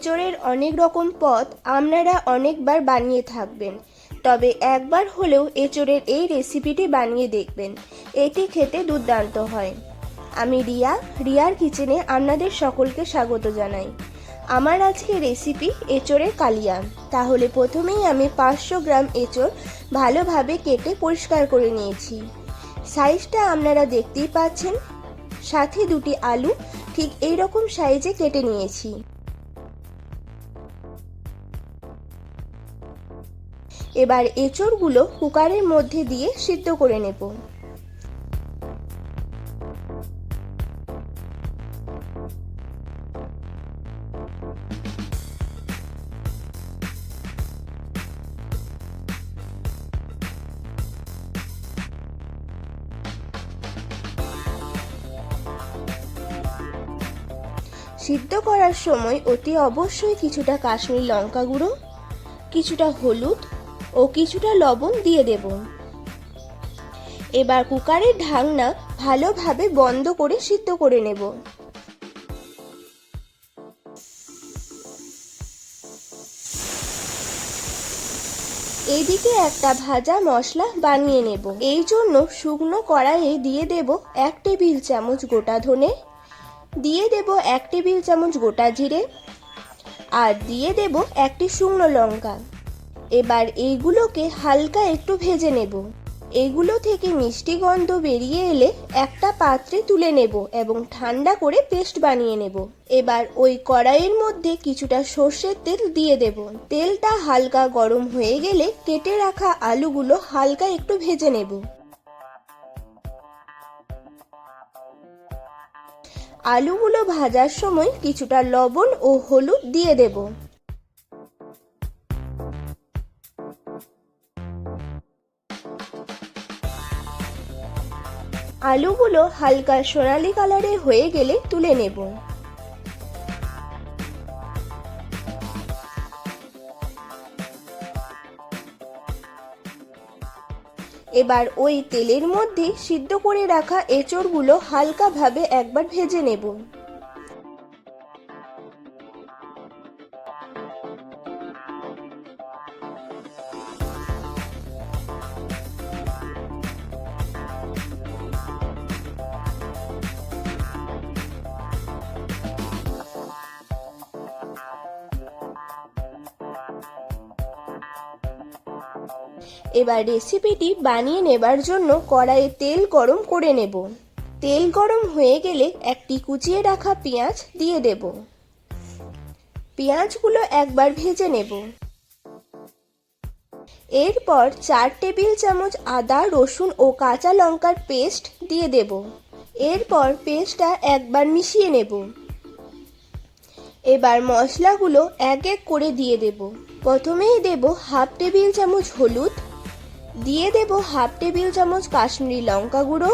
এঁচোড়ের অনেক রকম পদ আপনারা অনেকবার বানিয়ে থাকবেন, তবে একবার হলেও এঁচোড়ের এই রেসিপিটি বানিয়ে দেখবেন। এটি খেতে দুর্দান্ত হয়। আমি রিয়ার কিচেনে আপনাদের সকলকে স্বাগত জানাই। আমার আজকে রেসিপি এঁচোড়ের কালিয়া। তাহলে প্রথমেই আমি 500 গ্রাম এঁচোড় ভালোভাবে কেটে পরিষ্কার করে নিয়েছি। সাইজটা আপনারা দেখতেই পাচ্ছেন। সাথে দুটি আলু ঠিক এই রকম সাইজে কেটে নিয়েছি। এবার এঁচোড়গুলো কুকারের মধ্যে দিয়ে সিদ্ধ করে নেব। সিদ্ধ করার সময় অতি অবশ্যই কিছুটা কাশ্মীরি লঙ্কা গুঁড়ো, কিছুটা হলুদ ও কিছুটা লবণ দিয়ে দেব। এবার কুকারের ঢাকনা ভালোভাবে বন্ধ করে সিদ্ধ করে নেব। এদিকে একটা ভাজা মশলা বানিয়ে নেব। এই জন্য শুকনো কড়াইয়ে দিয়ে দেব 1 টেবিল চামচ গোটা ধনে, দিয়ে দেব 1 টেবিল চামচ গোটা জিরে, আর দিয়ে দেব একটি শুকনো লঙ্কা। এবার এইগুলোকে হালকা একটু ভেজে নেব। এগুলো থেকে মিষ্টি গন্ধ বেরিয়ে এলে একটা পাত্রে তুলে নেব এবং ঠান্ডা করে পেস্ট বানিয়ে নেব। এবার ওই কড়াইয়ের মধ্যে কিছুটা সর্ষের তেল দিয়ে দেব। তেলটা হালকা গরম হয়ে গেলে কেটে রাখা আলুগুলো হালকা একটু ভেজে নেব। আলুগুলো ভাজার সময় কিছুটা লবণ ও হলুদ দিয়ে দেব। আলুগুলো হালকা সোনালী কালারের হয়ে গেলে তুলে নেব। এবার ওই তেলের মধ্যে সিদ্ধ করে রাখা এঁচোড়গুলো হালকাভাবে একবার ভেজে নেব। এবার রেসিপিটি বানিয়ে নেবার জন্য কড়াইয়ে তেল গরম করে নেব। তেল গরম হয়ে গেলে একটি কুচিয়ে রাখা পেঁয়াজ দিয়ে দেব। পেঁয়াজগুলো একবার ভেজে নেব। এরপর 4 টেবিল চামচ আদা, রসুন ও কাঁচা লঙ্কার পেস্ট দিয়ে দেব। এরপর পেস্টটা একবার মিশিয়ে নেব। এবার মশলাগুলো এক এক করে দিয়ে দেব। প্রথমেই দেব 1/2 টেবিল চামচ হলুদ, দিয়ে দেব 1/2 টেবিল চামচ কাশ্মীরি লঙ্কা গুঁড়ো,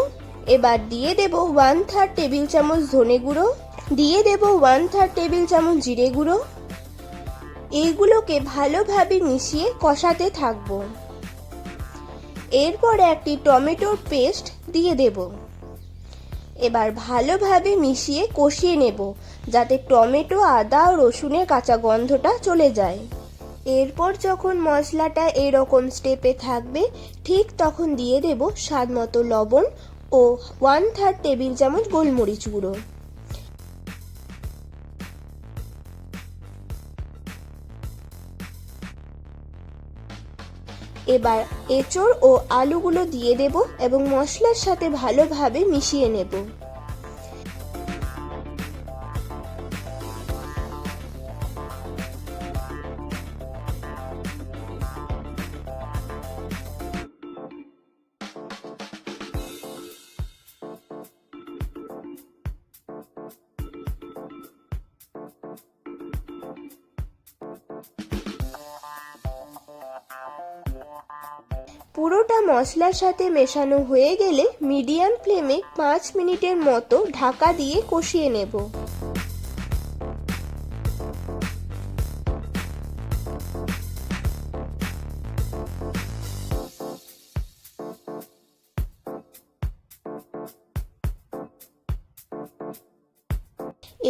এবার দিয়ে দেব 1/3 টেবিল চামচ ধনে গুঁড়ো, দিয়ে দেব 1/3 টেবিল চামচ জিরে গুঁড়ো। এইগুলোকে ভালোভাবে মিশিয়ে কষাতে থাকবো। এরপর একটি টমেটোর পেস্ট দিয়ে দেব। এবার ভালোভাবে মিশিয়ে কষিয়ে নেব, যাতে টমেটো, আদা ও রসুনের কাঁচা গন্ধটা চলে যায়। এরপর যখন মশলাটা এরকম স্টেপে থাকবে, ঠিক তখন দিয়ে দেব স্বাদ মতো লবণ ও 1/3 টেবিল চামচ গোলমরিচ গুঁড়ো। এবার এঁচোড় ও আলুগুলো দিয়ে দেব এবং মশলার সাথে ভালোভাবে মিশিয়ে নেব। পুরোটা মশলার সাথে মেশানো হয়ে গেলে মিডিয়াম ফ্লেমে 5 মিনিটের মতো ঢাকা দিয়ে কষিয়ে নেব।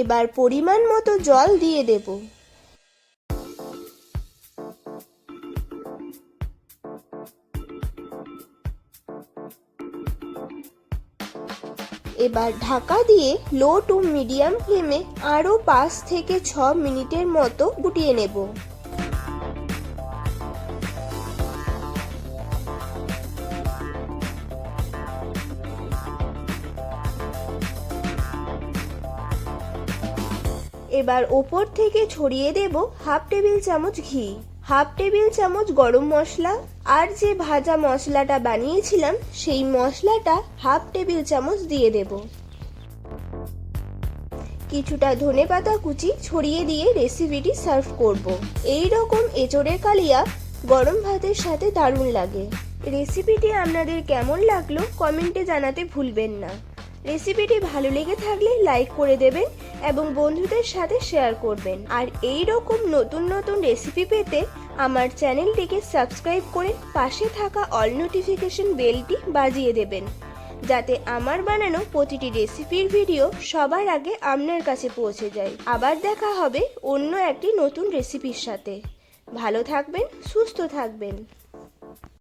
এবার পরিমাণ মতো জল দিয়ে দেব। এবার ঢাকা দিয়ে লো টু মিডিয়াম ফ্লেমে আরও 5 থেকে 6 মিনিটের মতো ফুটিয়ে নেব। এবার ওপর থেকে ছড়িয়ে দেব হাফ টেবিল চামচ ঘি, হাফ টেবিল চামচ গরম মশলা, আর যে ভাজা মশলাটা বানিয়েছিলাম সেই মশলাটা হাফ টেবিল চামচ দিয়ে দেব। কিছুটা ধনেপাতা কুচি ছড়িয়ে দিয়ে রেসিপিটি সার্ভ করব। এই রকম এঁচোড়ের কালিয়া গরম ভাতের সাথে দারুণ লাগে। রেসিপিটি আপনাদের কেমন লাগলো কমেন্টে জানাতে ভুলবেন না। রেসিপিটি ভালো লেগে থাকলে লাইক করে দেবেন এবং বন্ধুদের সাথে শেয়ার করবেন। আর এই রকম নতুন নতুন রেসিপি পেতে আমার চ্যানেলটিকে সাবস্ক্রাইব করে পাশে থাকা অল নোটিফিকেশন বেলটি বাজিয়ে দেবেন, যাতে আমার বানানো প্রতিটি রেসিপির ভিডিও সবার আগে আপনার কাছে পৌঁছে যায়। আবার দেখা হবে অন্য একটি নতুন রেসিপির সাথে। ভালো থাকবেন, সুস্থ থাকবেন।